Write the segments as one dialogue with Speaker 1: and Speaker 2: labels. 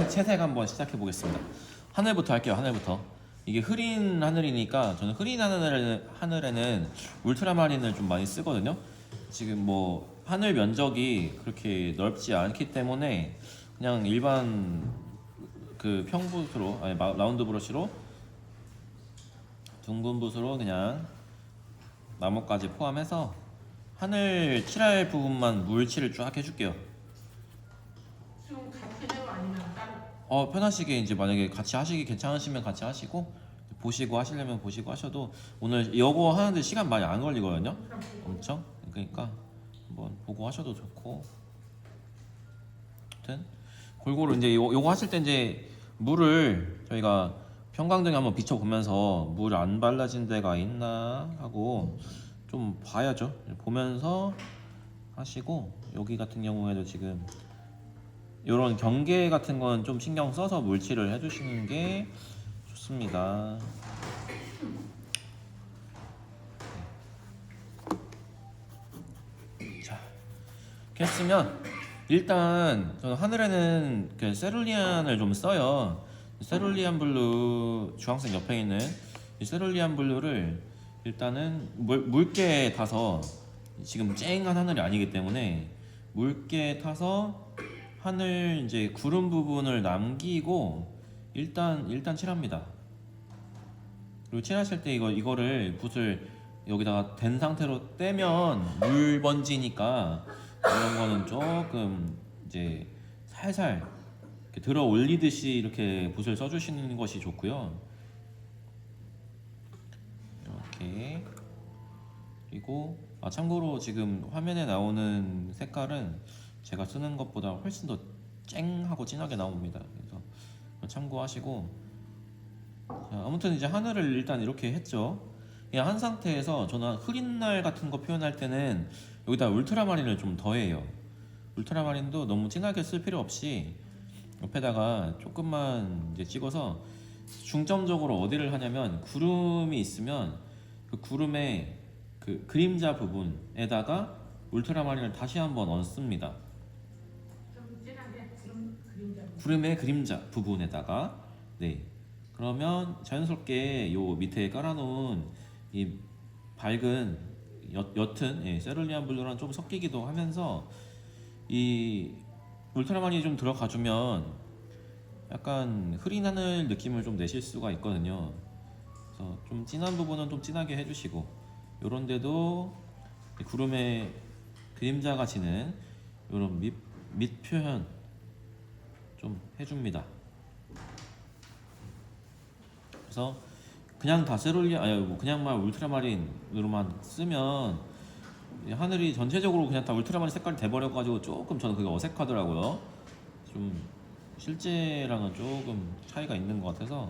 Speaker 1: 채색 한번 시작해 보겠습니다. 하늘부터 할게요. 하늘부터. 이게 흐린 하늘이니까 저는 흐린 하늘에는 울트라마린을 좀 많이 쓰거든요. 지금 뭐 하늘 면적이 그렇게 넓지 않기 때문에 그냥 일반 그 평붓으로, 아니 라운드 브러쉬로, 둥근 붓으로 그냥 나뭇가지 포함해서 하늘 칠할 부분만 물칠을 쫙 해줄게요.
Speaker 2: 지금 같이 해요? 아니면 따로?
Speaker 1: 편하시게 이제 만약에 같이 하시기 괜찮으시면 같이 하시고, 보시고 하시려면 보시고 하셔도, 오늘 이거 하는데 시간 많이 안 걸리거든요. 엄청. 그러니까 한번 보고 하셔도 좋고. 아무튼 골고루 이제 요거 하실 때 이제 물을 저희가 형광등에 한번 비춰보면서 물 안 발라진 데가 있나 하고 좀 봐야죠. 보면서 하시고, 여기 같은 경우에도 지금 이런 경계 같은 건 좀 신경 써서 물칠을 해주시는 게 좋습니다. 자, 이렇게 했으면 일단 저는 하늘에는 그 세룰리안을 좀 써요. 세룰리안 블루, 주황색 옆에 있는 이 세룰리안 블루를 일단은 묽게 타서, 지금 쨍한 하늘이 아니기 때문에 묽게 타서 하늘 이제 구름 부분을 남기고 일단 칠합니다. 그리고 칠하실 때 이거를 붓을 여기다가 댄 상태로 떼면 물 번지니까 이런 거는 조금 이제 살살 이렇게 들어 올리듯이 이렇게 붓을 써주시는 것이 좋고요. 이렇게. 그리고 참고로 지금 화면에 나오는 색깔은 제가 쓰는 것보다 훨씬 더 쨍하고 진하게 나옵니다. 그래서 참고하시고, 자, 아무튼 이제 하늘을 일단 이렇게 했죠. 그냥 한 상태에서 저는 흐린 날 같은 거 표현할 때는 여기다 울트라마린을 좀 더해요. 울트라마린도 너무 진하게 쓸 필요 없이 옆에다가 조금만 이제 찍어서, 중점적으로 어디를 하냐면 구름이 있으면 그 구름의 그 그림자 부분에다가 울트라마린을 다시 한번 얹습니다.
Speaker 2: 좀 진하게 그림자.
Speaker 1: 구름의 그림자 부분에다가. 네. 그러면 자연스럽게 요 밑에 깔아놓은 이 밝은 옅은 세룰리안 블루랑 좀 섞이기도 하면서 이 울트라마린이 좀 들어가주면 약간 흐린 하늘 느낌을 좀 내실 수가 있거든요. 그래서 좀 진한 부분은 좀 진하게 해주시고, 요런 데도 구름의 그림자가 지는 요런 밑 표현 좀 해줍니다. 그래서 그냥 다 세룰리안, 아니 뭐 그냥만 울트라마린으로만 쓰면 하늘이 전체적으로 그냥 다 울트라마린 색깔이 돼버려가지고 조금 저는 그게 어색하더라고요. 좀 실제랑은 조금 차이가 있는 것 같아서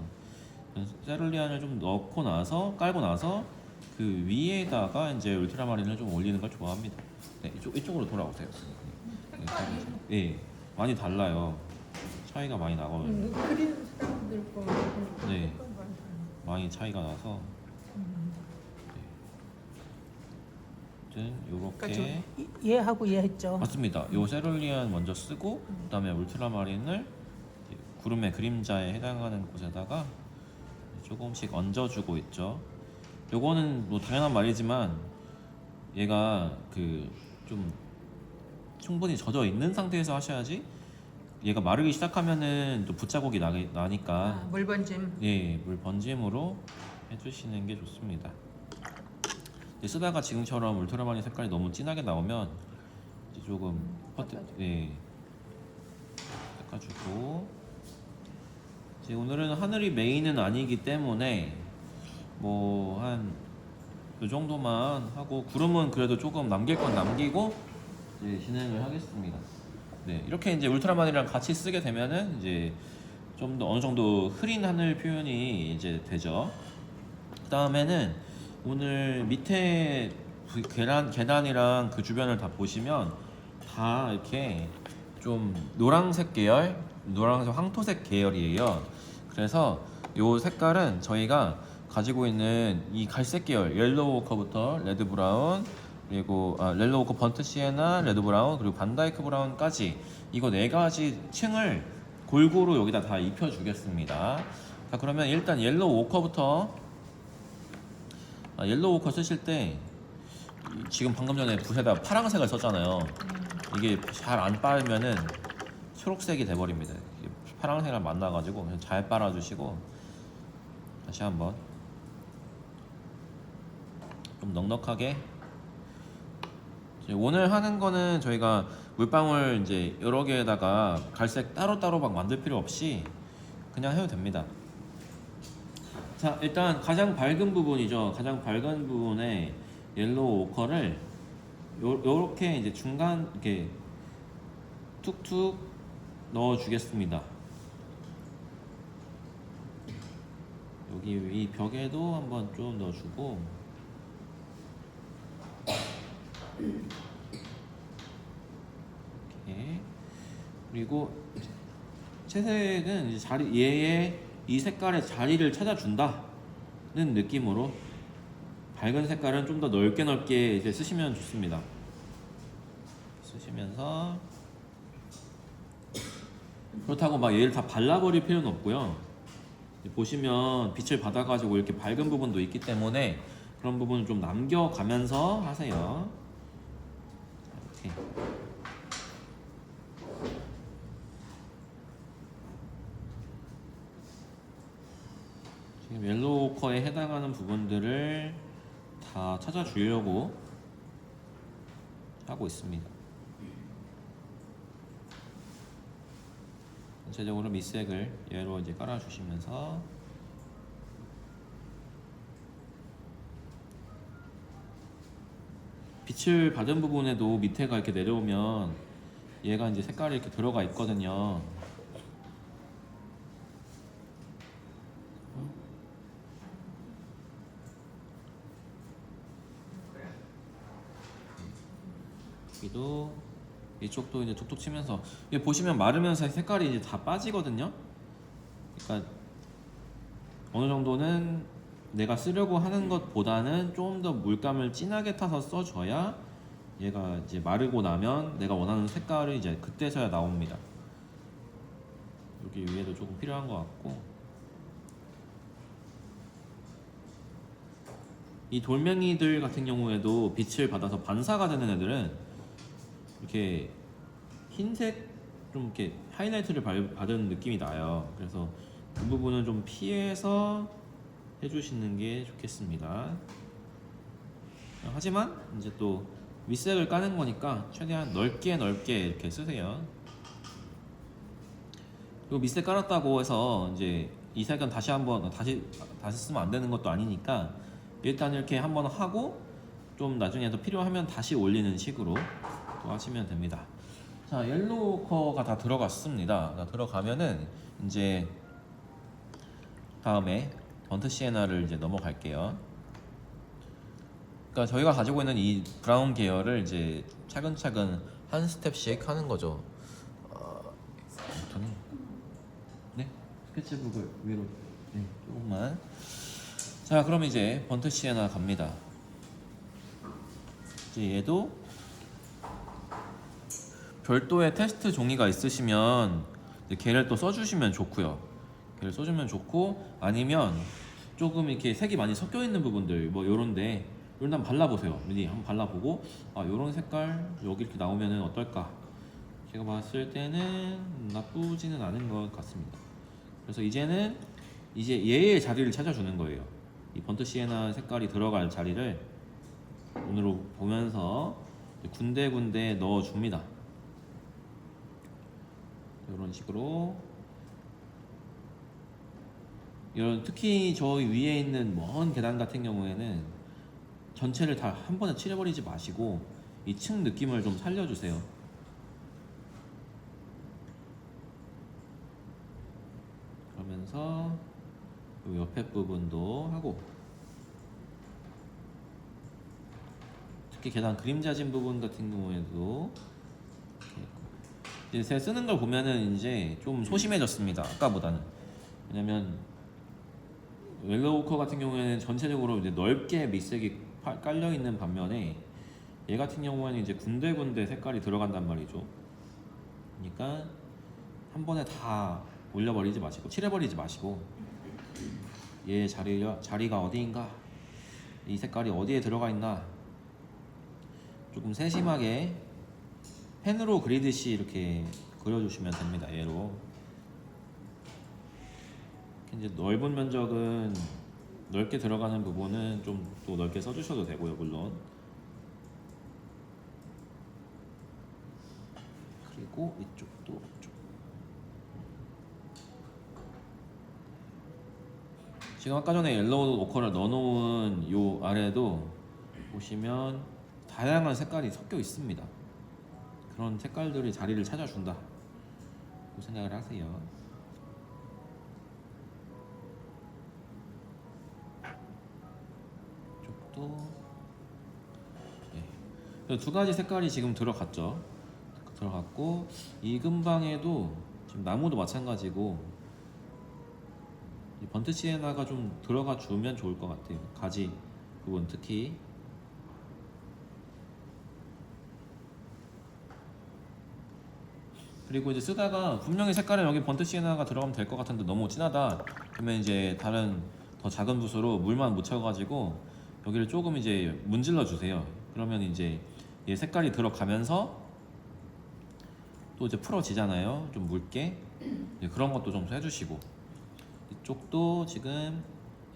Speaker 1: 세룰리안을 좀 넣고 나서, 깔고 나서 그 위에다가 이제 울트라마린을 좀 올리는 걸 좋아합니다. 네, 이쪽으로 돌아오세요. 네, 많이 달라요. 차이가 많이 나거든요.
Speaker 2: 그린 사람들 거.
Speaker 1: 네, 많이 차이가 나서. 네. 요렇게.
Speaker 2: 그러니까 얘하고 얘 했죠.
Speaker 1: 맞습니다. 요 세룰리안 먼저 쓰고, 그다음에 울트라마린을 구름의 그림자에 해당하는 곳에다가 조금씩 얹어주고 있죠. 요거는 뭐 당연한 말이지만 얘가 그 좀 충분히 젖어 있는 상태에서 하셔야지, 얘가 마르기 시작하면은 또 붓자국이 나니까
Speaker 2: 물 번짐.
Speaker 1: 물 번짐으로 해주시는 게 좋습니다. 쓰다가 지금처럼 울트라마린 색깔이 너무 진하게 나오면 이제 조금 닦아주고, 이제 오늘은 하늘이 메인은 아니기 때문에 뭐 한 이 정도만 하고, 구름은 그래도 조금 남길 건 남기고 이제 진행을 하겠습니다. 네, 이렇게 이제 울트라마린이랑 같이 쓰게 되면은 이제 좀 더 어느 정도 흐린 하늘 표현이 이제 되죠. 그 다음에는 오늘 밑에 계단이랑 그 주변을 다 보시면 다 이렇게 좀 노란색 계열, 노란색 황토색 계열이에요. 그래서 요 색깔은 저희가 가지고 있는 이 갈색 계열, 옐로우 워커부터 레드 브라운, 그리고 옐로우 워커 번트 시에나, 레드 브라운, 그리고 반다이크 브라운까지 이거 네 가지 층을 골고루 여기다 다 입혀주겠습니다. 자, 그러면 일단 옐로우 오커부터. 옐로우 오커 쓰실 때 지금 방금 전에 붓에다 파란색을 썼잖아요. 이게 잘 안 빠르면은 초록색이 돼버립니다. 파란색이랑 만나가지고 그냥 잘 빨아주시고, 다시 한번 좀 넉넉하게. 오늘 하는 거는 저희가 물방울 이제 여러 개에다가 갈색 따로따로 막 만들 필요 없이 그냥 해도 됩니다. 자, 일단 가장 밝은 부분이죠. 가장 밝은 부분에 옐로우 오커를 요렇게 이제 중간 이렇게 툭툭 넣어 주겠습니다. 여기 이 벽에도 한번 좀 넣어주고, 이렇게. 그리고 채색은 이제 얘의 이 색깔의 자리를 찾아준다는 느낌으로 밝은 색깔은 좀 더 넓게 이제 쓰시면 좋습니다. 쓰시면서, 그렇다고 막 얘를 다 발라버릴 필요는 없고요. 보시면 빛을 받아가지고 이렇게 밝은 부분도 있기 때문에 그런 부분을 좀 남겨가면서 하세요. 이렇게. 지금 옐로우 오커에 해당하는 부분들을 다 찾아주려고 하고 있습니다. 전체적으로 밑색을 얘로 이제 깔아주시면서, 빛을 받은 부분에도 밑에가 이렇게 내려오면 얘가 이제 색깔이 이렇게 들어가 있거든요. 여기도 이쪽도 이제 툭툭 치면서, 이게 보시면 마르면서 색깔이 이제 다 빠지거든요. 그러니까 어느 정도는 내가 쓰려고 하는 것보다는 좀 더 물감을 진하게 타서 써줘야 얘가 이제 마르고 나면 내가 원하는 색깔이 이제 그때서야 나옵니다. 여기 위에도 조금 필요한 것 같고, 이 돌멩이들 같은 경우에도 빛을 받아서 반사가 되는 애들은 이렇게 흰색 좀 이렇게 하이라이트를 받은 느낌이 나요. 그래서 그 부분은 좀 피해서 해주시는 게 좋겠습니다. 하지만 이제 또 윗색을 까는 거니까 최대한 넓게 이렇게 쓰세요. 그리고 밑색 깔았다고 해서 이제 이 색은 다시 쓰면 안 되는 것도 아니니까 일단 이렇게 한번 하고 좀 나중에 더 필요하면 다시 올리는 식으로 또 하시면 됩니다. 자, 옐로우 오커가 다 들어갔습니다. 다 들어가면은 이제 다음에 번트 시에나를 이제 넘어갈게요. 그러니까 저희가 가지고 있는 이 브라운 계열을 이제 차근차근 한 스텝씩 하는 거죠. 저는 네, 스케치북을 위로 조금만. 자, 그럼 이제 번트 시에나 갑니다. 이제 얘도 별도의 테스트 종이가 있으시면 걔를 또 써주시면 좋고요. 걔를 써주면 좋고, 아니면 조금 이렇게 색이 많이 섞여 있는 부분들 뭐 요런데 이런 데 한번 발라보세요. 미리 한번 발라보고, 요런 색깔 여기 이렇게 나오면은 어떨까? 제가 봤을 때는 나쁘지는 않은 것 같습니다. 그래서 이제는 이제 얘의 자리를 찾아주는 거예요. 이 번트 시에나 색깔이 들어갈 자리를 눈으로 보면서 군데군데 넣어줍니다. 이런 식으로. 특히 저 위에 있는 먼 계단 같은 경우에는 전체를 다 한 번에 칠해버리지 마시고 이 층 느낌을 좀 살려주세요. 그러면서 이 옆에 부분도 하고, 특히 계단 그림자진 부분 같은 경우에도 이제 제가 쓰는 걸 보면은 이제 좀 소심해졌습니다. 아까보다는. 왜냐면 옐로우 오커 같은 경우에는 전체적으로 이제 넓게 밑색이 깔려 있는 반면에 얘 같은 경우에는 이제 군데군데 색깔이 들어간단 말이죠. 그러니까 한 번에 다 올려버리지 마시고 칠해버리지 마시고 얘 자리가 어디인가, 이 색깔이 어디에 들어가 있나 조금 세심하게 펜으로 그리듯이 이렇게 그려주시면 됩니다. 얘로 이제 넓은 면적은 넓게 들어가는 부분은 좀 또 넓게 써주셔도 되고요, 물론. 그리고 이쪽도 좀. 지금 아까 전에 옐로우 오커를 넣어놓은 요 아래도 보시면 다양한 색깔이 섞여 있습니다. 그런 색깔들이 자리를 찾아준다, 그 생각을 하세요. 이쪽도 네. 두 가지 색깔이 지금 들어갔고 이 근방에도 지금 나무도 마찬가지고 이 번트 시에나가 좀 들어가 주면 좋을 것 같아요. 가지 부분 특히. 그리고 이제 쓰다가 분명히 색깔은 여기 번트 시에나가 들어가면 될 것 같은데 너무 진하다 그러면 이제 다른 더 작은 붓으로 물만 묻혀가지고 여기를 조금 이제 문질러 주세요. 그러면 이제 얘 색깔이 들어가면서 또 이제 풀어지잖아요. 좀 묽게. 그런 것도 좀 해주시고, 이쪽도 지금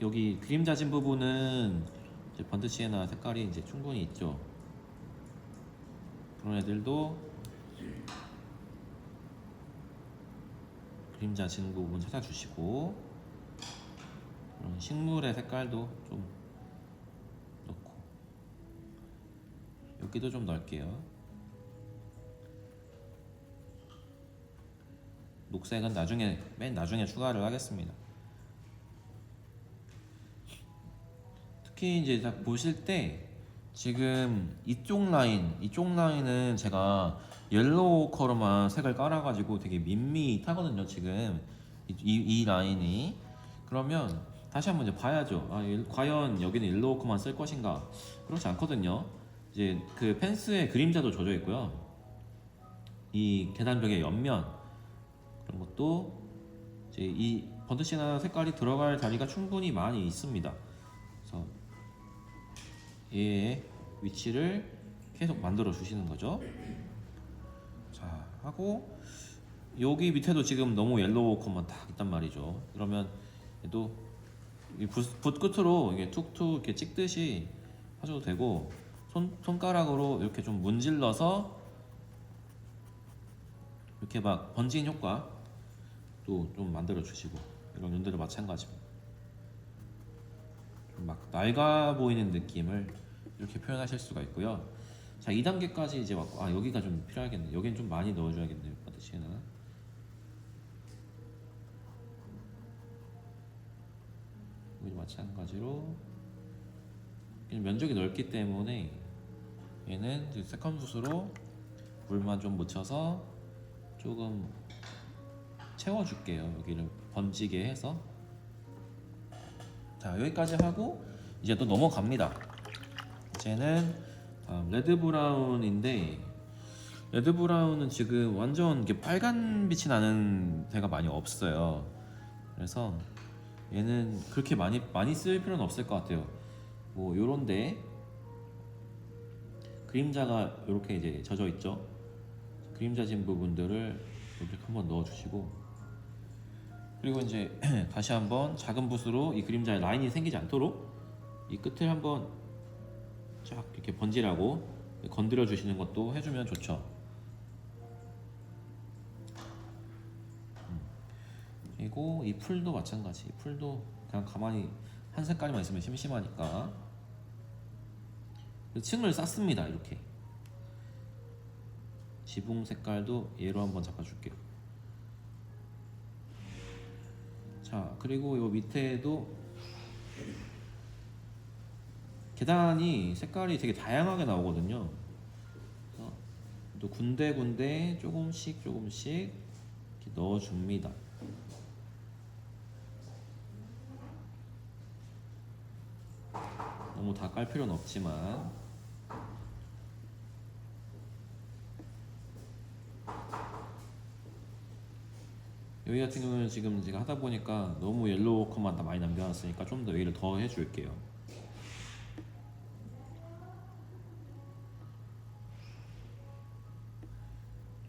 Speaker 1: 여기 그림자진 부분은 이제 번트 시에나 색깔이 이제 충분히 있죠. 그런 애들도 그림자진 부분 찾아주시고, 그런 식물의 색깔도 좀 넣고, 여기도 좀 넣을게요. 녹색은 맨 나중에 추가를 하겠습니다. 특히 이제 딱 보실 때 지금 이쪽 라인은 제가 옐로우 컬러만 색을 깔아가지고 되게 밋밋하거든요. 지금 이 라인이. 그러면 다시 한번 이제 봐야죠. 과연 여기는 옐로우 컬만 쓸 것인가? 그렇지 않거든요. 이제 그 펜스에 그림자도 젖어 있고요. 이 계단벽의 옆면 그런 것도 이제 이 번트 시에나 색깔이 들어갈 자리가 충분히 많이 있습니다. 그래서 얘의 위치를 계속 만들어 주시는 거죠. 자, 하고 여기 밑에도 지금 너무 옐로우 컷만 딱 있단 말이죠. 그러면 얘도 이 붓 끝으로 이게 툭툭 이렇게 찍듯이 하셔도 되고, 손가락으로 이렇게 좀 문질러서 이렇게 막 번진 효과 또 좀 만들어 주시고, 이런 연들도 마찬가지입니다. 좀 막 낡아 보이는 느낌을 이렇게 표현하실 수가 있고요. 자, 2단계까지 이제 왔고, 여기가 좀 필요하겠네. 여긴 좀 많이 넣어줘야겠네요. 번트 시에나. 여기 마찬가지로 면적이 넓기 때문에 얘는 세컨 붓으로 물만 좀 묻혀서 조금 채워줄게요. 여기를 번지게 해서. 자, 여기까지 하고 이제 또 넘어갑니다. 이제는 레드 브라운인데, 레드 브라운은 지금 완전 이렇게 빨간 빛이 나는 데가 많이 없어요. 그래서 얘는 그렇게 많이 쓸 필요는 없을 것 같아요. 뭐 요런데 그림자가 이렇게 이제 젖어 있죠. 그림자진 부분들을 이렇게 한번 넣어주시고, 그리고 이제 다시 한번 작은 붓으로 이 그림자에 라인이 생기지 않도록 이 끝을 한번 쫙 이렇게 번지라고 건드려 주시는 것도 해주면 좋죠. 그리고 이 풀도 마찬가지. 이 풀도 그냥 가만히 한 색깔만 있으면 심심하니까 층을 쌌습니다. 이렇게 지붕 색깔도 얘로 한번 잡아줄게요. 자, 그리고 요 밑에도 계단이 색깔이 되게 다양하게 나오거든요. 그래서 또 군데군데 조금씩 이렇게 넣어줍니다. 너무 다 깔 필요는 없지만. 여기 같은 경우는 지금 제가 하다 보니까 너무 옐로우 컷만 다 많이 남겨놨으니까 좀 더 여기를 더 해줄게요.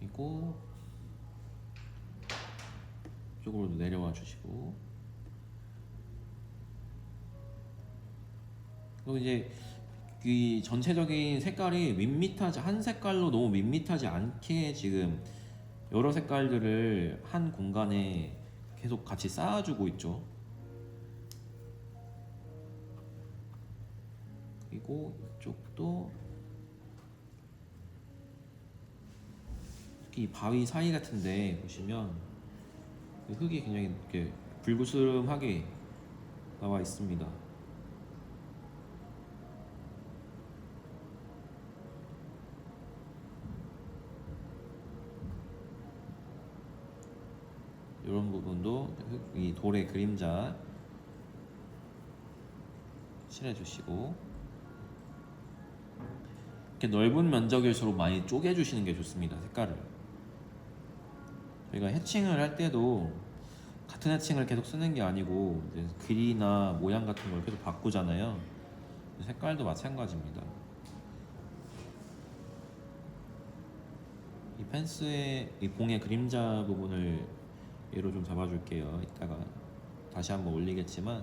Speaker 1: 그리고 이쪽으로 내려와 주시고, 그리고 이제 이 전체적인 색깔이 밋밋하지, 한 색깔로 너무 밋밋하지 않게 지금 여러 색깔들을 한 공간에 계속 같이 쌓아주고 있죠. 그리고 이쪽도 특히 이 바위 사이 같은데 보시면 그 흙이 굉장히 이렇게 불그스름하게 나와 있습니다. 이런 부분도 이 돌의 그림자 칠해주시고, 이렇게 넓은 면적일수록 많이 쪼개주시는 게 좋습니다. 색깔을 저희가 해칭을 할 때도 같은 해칭을 계속 쓰는 게 아니고 이제 길이나 모양 같은 걸 계속 바꾸잖아요. 색깔도 마찬가지입니다. 이 펜스의 이 봉의 그림자 부분을 얘로 좀 잡아줄게요. 이따가 다시 한번 올리겠지만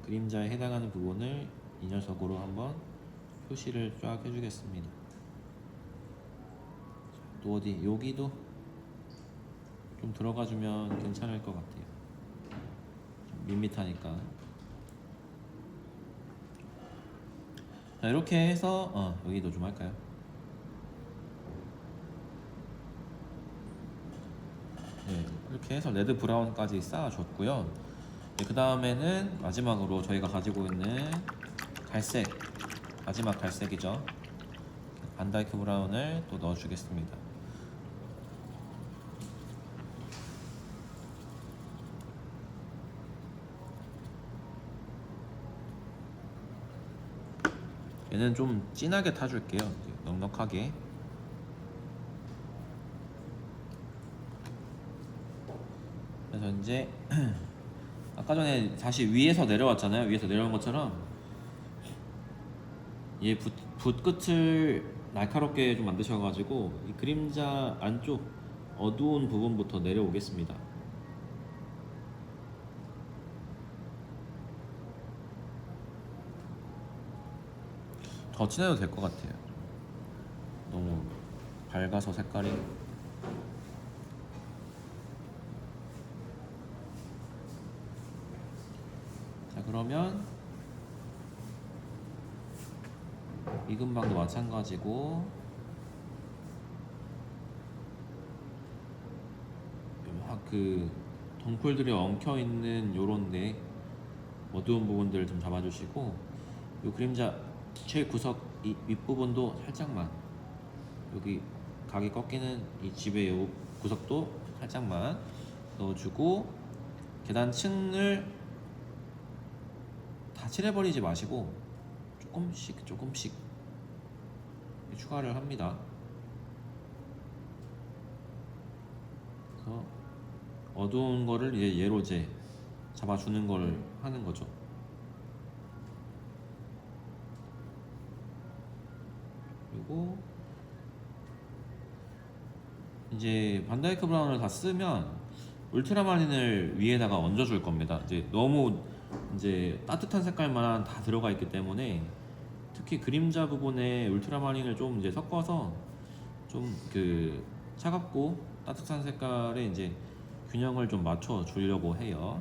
Speaker 1: 그림자에 해당하는 부분을 이 녀석으로 한번 표시를 쫙 해주겠습니다. 또 어디 여기도 좀 들어가주면 괜찮을 것 같아요. 좀 밋밋하니까. 자, 이렇게 해서 여기도 좀 할까요? 네, 이렇게 해서 레드 브라운까지 쌓아줬고요. 네, 그 다음에는 마지막으로 저희가 가지고 있는 갈색, 마지막 갈색이죠. 반다이크 브라운을 또 넣어주겠습니다. 얘는 좀 진하게 타줄게요. 넉넉하게. 그래서 이제 아까 전에 다시 위에서 내려왔잖아요. 위에서 내려온 것처럼 얘 붓 끝을 날카롭게 좀 만드셔가지고 이 그림자 안쪽 어두운 부분부터 내려오겠습니다. 더 진해도 될 것 같아요. 너무 밝아서 색깔이. 자, 그러면 이 근방도 마찬가지고 그 덩쿨들이 엉켜 있는 요런데 어두운 부분들을 좀 잡아주시고, 요 그림자 제일 구석 이 윗부분도 살짝만, 여기 각이 꺾이는 이 집의 요 구석도 살짝만 넣어주고, 계단 층을 다 칠해버리지 마시고 조금씩 추가를 합니다. 그래서 어두운 거를 이제 얘로 이제 잡아주는 걸 하는 거죠. 그리고 이제 반다이크 브라운을 다 쓰면 울트라마린을 위에다가 얹어줄 겁니다. 이제 너무 이제 따뜻한 색깔만 다 들어가 있기 때문에 특히 그림자 부분에 울트라마린을 좀 이제 섞어서 좀 그 차갑고 따뜻한 색깔에 이제 균형을 좀 맞춰 주려고 해요.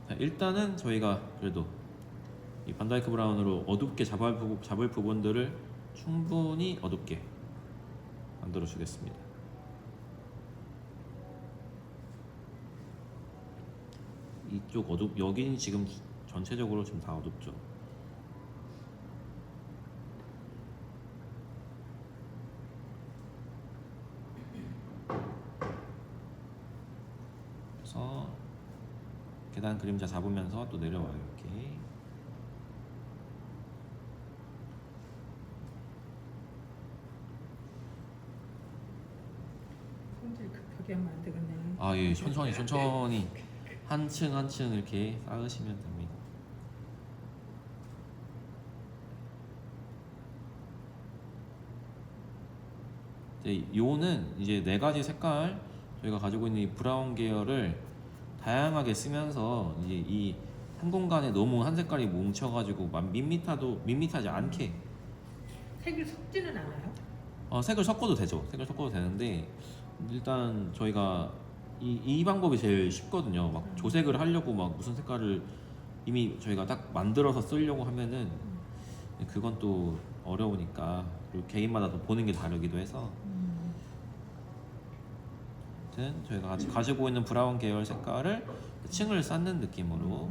Speaker 1: 자, 일단은 저희가 그래도 이 반다이크 브라운으로 어둡게 잡을 부분들을 충분히 어둡게 만들어 주겠습니다. 이쪽 여기는 지금 전체적으로 지금 다 어둡죠. 그래서 계단 그림자 잡으면서 또 내려와요. 이렇게.
Speaker 2: 성질 급하게 그렇게 하면 안 되겠네.
Speaker 1: 아, 예, 천천히 한 층 한 층 이렇게 쌓으시면 됩니다. 이제 요는 이제 네 가지 색깔 저희가 가지고 있는 이 브라운 계열을 다양하게 쓰면서 이제 이 한 공간에 너무 한 색깔이 뭉쳐가지고 밋밋하지 않게
Speaker 2: 색을 섞지는 않아요?
Speaker 1: 색을 섞어도 되죠. 색을 섞어도 되는데 일단 저희가 이 방법이 제일 쉽거든요. 막 조색을 하려고 막 무슨 색깔을 이미 저희가 딱 만들어서 쓰려고 하면은 그건 또 어려우니까 그리고 개인마다 또 보는 게 다르기도 해서 아무튼 저희가 가지고 있는 브라운 계열 색깔을 층을 쌓는 느낌으로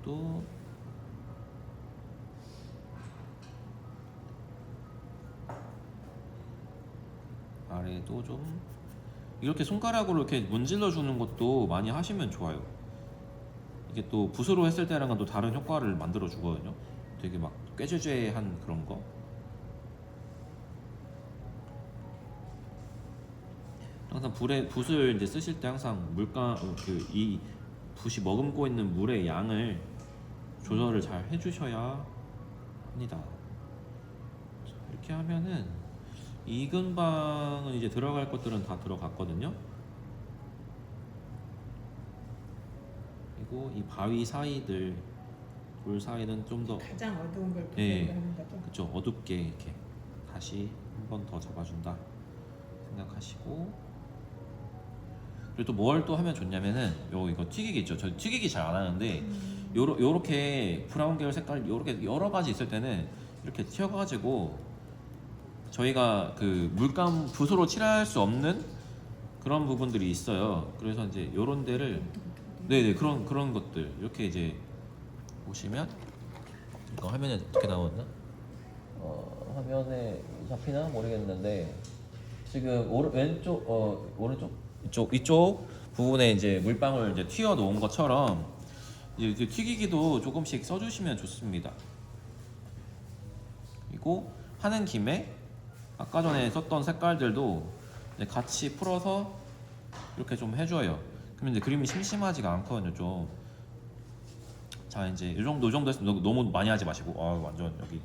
Speaker 1: 쪽도 아래도 좀 이렇게 손가락으로 이렇게 문질러 주는 것도 많이 하시면 좋아요. 이게 또 붓으로 했을 때랑은 또 다른 효과를 만들어 주거든요. 되게 막 꾀죄죄한 그런 거. 항상 붓을 이제 쓰실 때 항상 이 붓이 머금고 있는 물의 양을 조절을 잘 해주셔야 합니다. 자, 이렇게 하면은 이 근방은 이제 들어갈 것들은 다 들어갔거든요. 그리고 이 바위 사이들 돌 사이는 좀 더
Speaker 2: 가장 어두운 걸
Speaker 1: 예,
Speaker 2: 하는 거죠?
Speaker 1: 그쵸, 어둡게 이렇게 다시 한 번 더 잡아준다 생각하시고 그리고 또 뭘 또 하면 좋냐면은 이거 튀기기 있죠. 저 튀기기 잘 안 하는데 요렇게 브라운 계열 색깔 요렇게 여러 가지 있을 때는 이렇게 튀어가지고 저희가 그 물감 붓으로 칠할 수 없는 그런 부분들이 있어요. 그래서 이제 요런 데를 네네 그런 것들 이렇게 이제 보시면 이거 화면에 어떻게 나오나? 화면에 잡히나 모르겠는데 지금 왼쪽 오른쪽 이쪽 부분에 이제 물방울 이제 튀어 놓은 것처럼 이제 튀기기도 조금씩 써주시면 좋습니다. 그리고 하는 김에 아까 전에 썼던 색깔들도 이제 같이 풀어서 이렇게 좀 해줘요. 그러면 이제 그림이 심심하지가 않거든요. 좀. 자 이제 이 정도 했으면 너무 많이 하지 마시고 완전 여기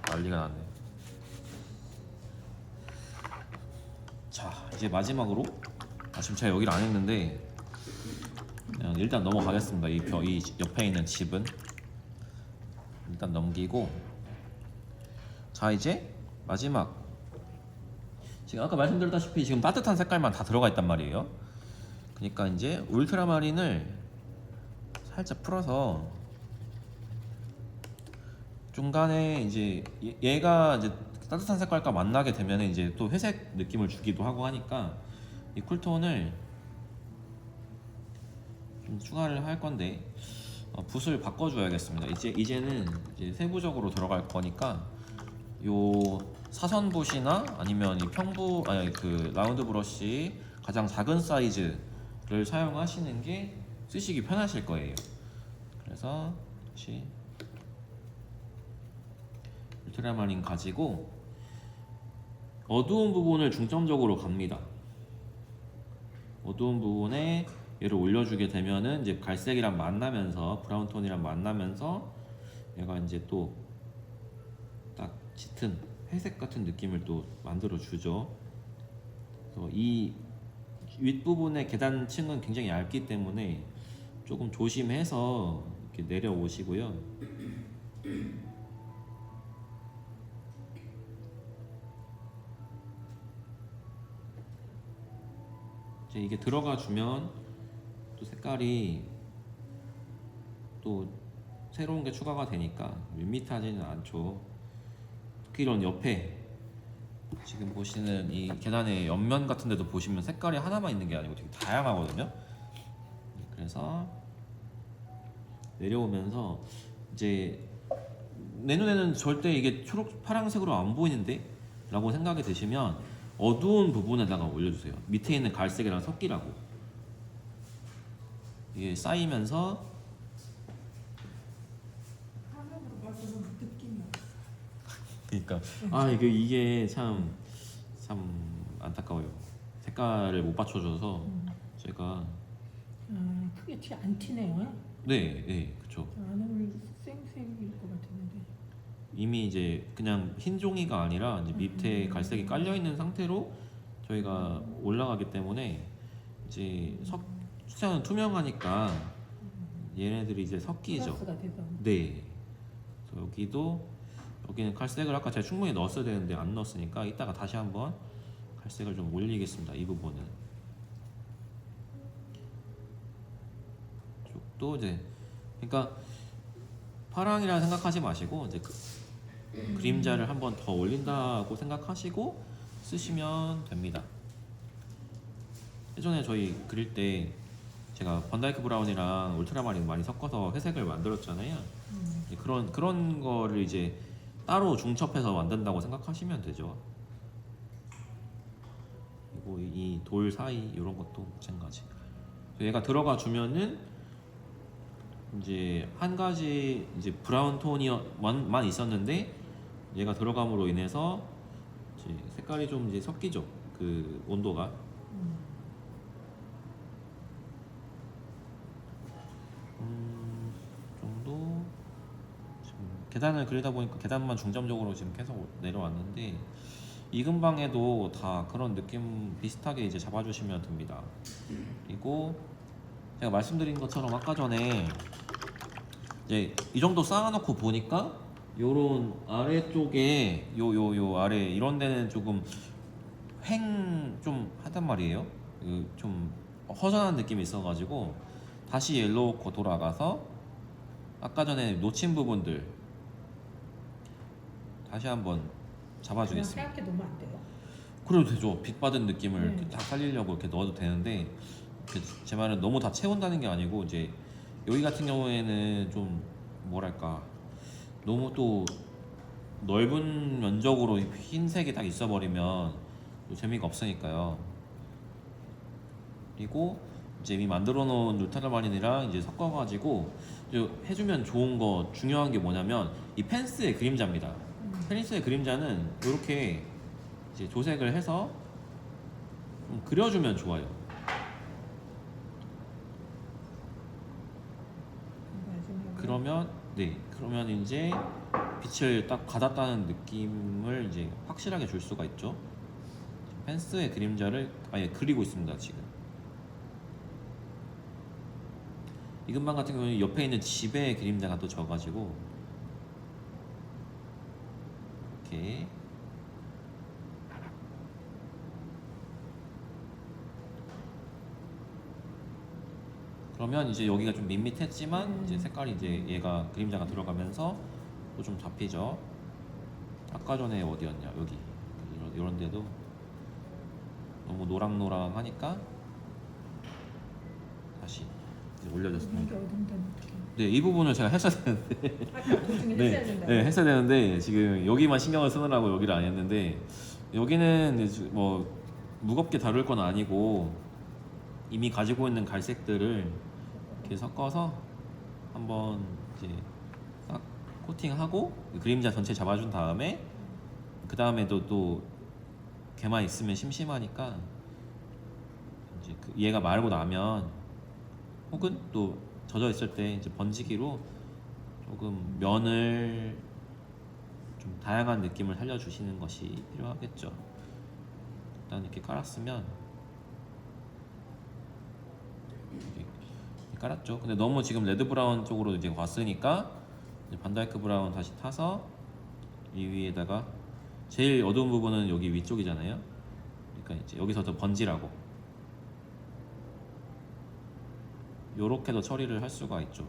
Speaker 1: 난리가 났네. 자 이제 마지막으로 지금 제가 여기를 안 했는데 그냥 일단 넘어가겠습니다. 이 옆에 있는 집은 일단 넘기고 자 이제 마지막 지금 아까 말씀드렸다시피 지금 따뜻한 색깔만 다 들어가 있단 말이에요. 그러니까 이제 울트라마린을 살짝 풀어서 중간에 이제 얘가 이제 따뜻한 색깔과 만나게 되면 이제 또 회색 느낌을 주기도 하고 하니까 이 쿨톤을 좀 추가를 할 건데 붓을 바꿔줘야겠습니다. 이제는 이제 세부적으로 들어갈 거니까 요 사선 붓이나 아니면 이 그 라운드 브러쉬 가장 작은 사이즈를 사용하시는 게 쓰시기 편하실 거예요. 그래서 다시 울트라마린 가지고 어두운 부분을 중점적으로 갑니다. 어두운 부분에 얘를 올려주게 되면은 이제 갈색이랑 만나면서 브라운 톤이랑 만나면서 얘가 이제 또 딱 짙은 회색 같은 느낌을 또 만들어 주죠. 그래서 이 윗부분의 계단층은 굉장히 얇기 때문에 조금 조심해서 이렇게 내려오시고요. 이제 이게 들어가 주면 또 색깔이 또 새로운 게 추가가 되니까 밋밋하지는 않죠. 특히 이런 옆에 지금 보시는 이 계단의 옆면 같은 데도 보시면 색깔이 하나만 있는 게 아니고 되게 다양하거든요. 그래서 내려오면서 이제 내 눈에는 절대 이게 파란색으로 안 보이는데 라고 생각이 드시면 어두운 부분에다가 올려주세요. 밑에 있는 갈색이랑 섞이라고. 이게 쌓이면서
Speaker 2: 화면으로 봐서는 느낌이 없어.
Speaker 1: 그러니까 이게 참 참 안타까워요. 색깔을 못 받쳐줘서 제가
Speaker 2: 크게 안 튀네요.
Speaker 1: 네, 그쵸.
Speaker 2: 안을 생색일 것 같았는데.
Speaker 1: 이미 이제 그냥 흰 종이가 아니라 이제 밑에 갈색이 깔려 있는 상태로 저희가 올라가기 때문에 이제 수채화는 투명하니까 얘네들이 이제 섞이죠.
Speaker 2: 플러스가 돼서.
Speaker 1: 네. 그래서 여기는 갈색을 아까 제가 충분히 넣었어야 되는데 안 넣었으니까 이따가 다시 한번 갈색을 좀 올리겠습니다. 이 부분은 쪽도 이제 그러니까 파랑이라 생각하지 마시고 이제 그림자를 한번 더 올린다고 생각하시고 쓰시면 됩니다. 예전에 저희 그릴 때 제가 번다이크 브라운이랑 울트라마린 많이 섞어서 회색을 만들었잖아요. 이제 그런 거를 이제 따로 중첩해서 만든다고 생각하시면 되죠. 그리고 이 돌 사이 이런 것도 마찬가지. 얘가 들어가 주면은 이제 한 가지 이제 브라운 톤이만 있었는데 얘가 들어감으로 인해서 이제 색깔이 좀 이제 섞이죠. 그 온도가. 정도. 지금 계단을 그리다 보니까 계단만 중점적으로 지금 계속 내려왔는데 이 근방에도 다 그런 느낌 비슷하게 이제 잡아주시면 됩니다. 그리고 제가 말씀드린 것처럼 아까 전에 이제 이 정도 쌓아놓고 보니까 요런 아래쪽에 요 아래 이런 데는 조금 좀 하단 말이에요. 좀 허전한 느낌이 있어가지고 다시 옐로우코 돌아가서 아까 전에 놓친 부분들 다시 한번
Speaker 2: 그냥
Speaker 1: 잡아주겠습니다.
Speaker 2: 하얗게 놓으면 안 돼요.
Speaker 1: 그래도 되죠. 빛 받은 느낌을
Speaker 2: 네.
Speaker 1: 이렇게 다 살리려고 이렇게 넣어도 되는데 제 말은 너무 다 채운다는 게 아니고 이제 여기 같은 경우에는 좀 뭐랄까 너무 또 넓은 면적으로 흰색이 딱 있어버리면 또 재미가 없으니까요. 그리고 이제 이미 만들어 놓은 울트라마린이랑 이제 섞어가지고 이제 해주면 좋은 거 중요한 게 뭐냐면 이 펜스의 그림자입니다. 펜스의 그림자는 이렇게 이제 조색을 해서 좀 그려주면 좋아요. 그러면 이제 빛을 딱 받았다는 느낌을 이제 확실하게 줄 수가 있죠. 펜스의 그림자를 아예 그리고 있습니다. 지금 이 근방 같은 경우는 옆에 있는 집의 그림자가 또 져가지고 이렇게 그러면 이제 여기가 좀 밋밋했지만 이제 색깔이 이제 얘가 그림자가 들어가면서 또 좀 잡히죠. 아까 전에 어디였냐 여기 이런 데도 너무 노랑노랑하니까 다시 이제 올려줬습니다. 네, 이 부분을 제가 했어야 되는데
Speaker 2: 아까 도중에 했어야 된다고.
Speaker 1: 네, 했어야 되는데 지금 여기만 신경을 쓰느라고 여기를 안 했는데 여기는 이제 뭐 무겁게 다룰 건 아니고 이미 가지고 있는 갈색들을 이렇게 섞어서 한번 이제 싹 코팅하고 그림자 전체 잡아준 다음에 그 다음에도 또 걔만 있으면 심심하니까 이제 얘가 마르고 나면 혹은 또 젖어 있을 때 이제 번지기로 조금 면을 좀 다양한 느낌을 살려주시는 것이 필요하겠죠. 일단 이렇게 깔았으면 이렇게 깔았죠. 근데 너무 지금 레드 브라운 쪽으로 이제 왔으니까 이제 반다이크 브라운 다시 타서 이 위에다가 제일 어두운 부분은 여기 위쪽이잖아요. 그러니까 이제 여기서 더 번지라고 요렇게도 처리를 할 수가 있죠.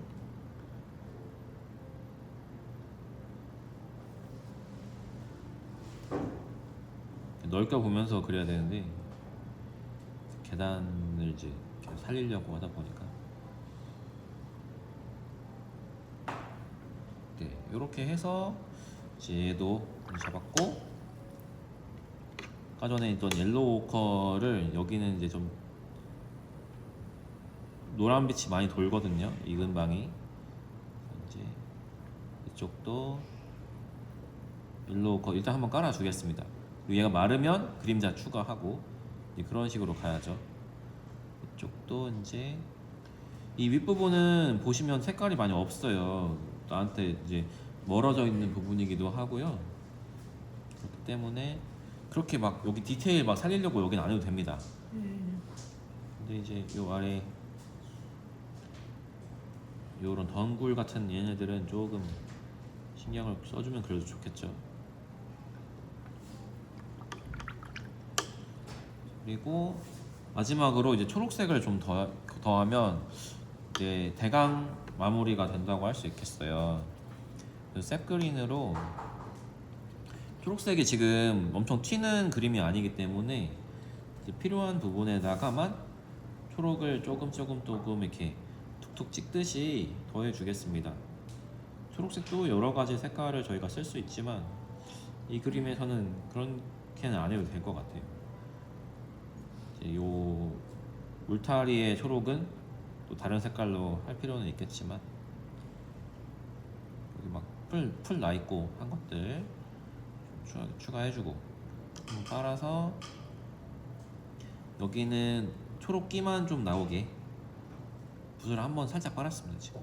Speaker 1: 넓게 보면서 그려야 되는데 계단을 이제 계속 살리려고 하다 보니까 네, 요렇게 해서 이제 얘도 잡았고 아까 전에 있던 옐로우 오커를 여기는 이제 좀 노란빛이 많이 돌거든요. 이 근방이 이제 이쪽도 옐로우 오커 일단 한번 깔아주겠습니다. 그리고 얘가 마르면 그림자 추가하고 이제 그런 식으로 가야죠. 이쪽도 이제 이 윗부분은 보시면 색깔이 많이 없어요. 나한테 이제 멀어져 있는 부분이기도 하고요. 그렇기 때문에 그렇게 막 여기 디테일 막 살리려고 여긴 안 해도 됩니다. 근데 이제 요 아래 요런 덩굴 같은 얘네들은 조금 신경을 써주면 그래도 좋겠죠. 그리고 마지막으로 이제 초록색을 좀 더하면 이제 대강 마무리가 된다고 할 수 있겠어요. 셉그린으로 초록색이 지금 엄청 튀는 그림이 아니기 때문에 이제 필요한 부분에다가만 초록을 조금 이렇게 툭툭 찍듯이 더해주겠습니다. 초록색도 여러 가지 색깔을 저희가 쓸 수 있지만 이 그림에서는 그렇게는 안 해도 될 것 같아요. 이제 요 울타리의 초록은 또 다른 색깔로 할 필요는 있겠지만 여기 막 풀 나 있고 한 것들 좀 추가해주고 빨아서 여기는 초록기만 좀 나오게 붓을 한번 살짝 빨았습니다. 지금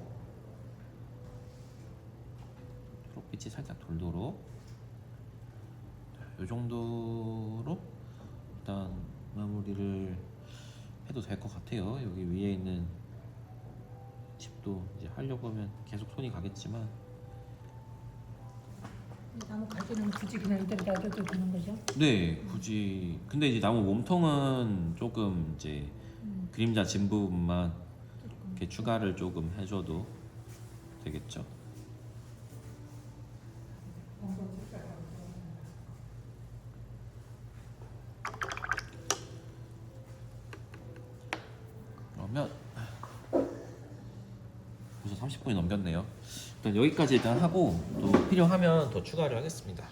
Speaker 1: 초록빛이 살짝 돌도록 이 정도로 일단 마무리를 해도 될 것 같아요. 여기 위에 있는 집도 이제 하려고 하면 계속 손이 가겠지만
Speaker 2: 나무 가지는 굳이 그냥 이대로 놔둬도 되는 거죠?
Speaker 1: 네, 굳이 근데 이제 나무 몸통은 조금 이제 그림자 진 부분만 이렇게 추가를 조금 해줘도 되겠죠. 그러면 벌써 30분이 넘겼네요. 일단 여기까지 일단 하고 또 필요하면 더 추가를 하겠습니다.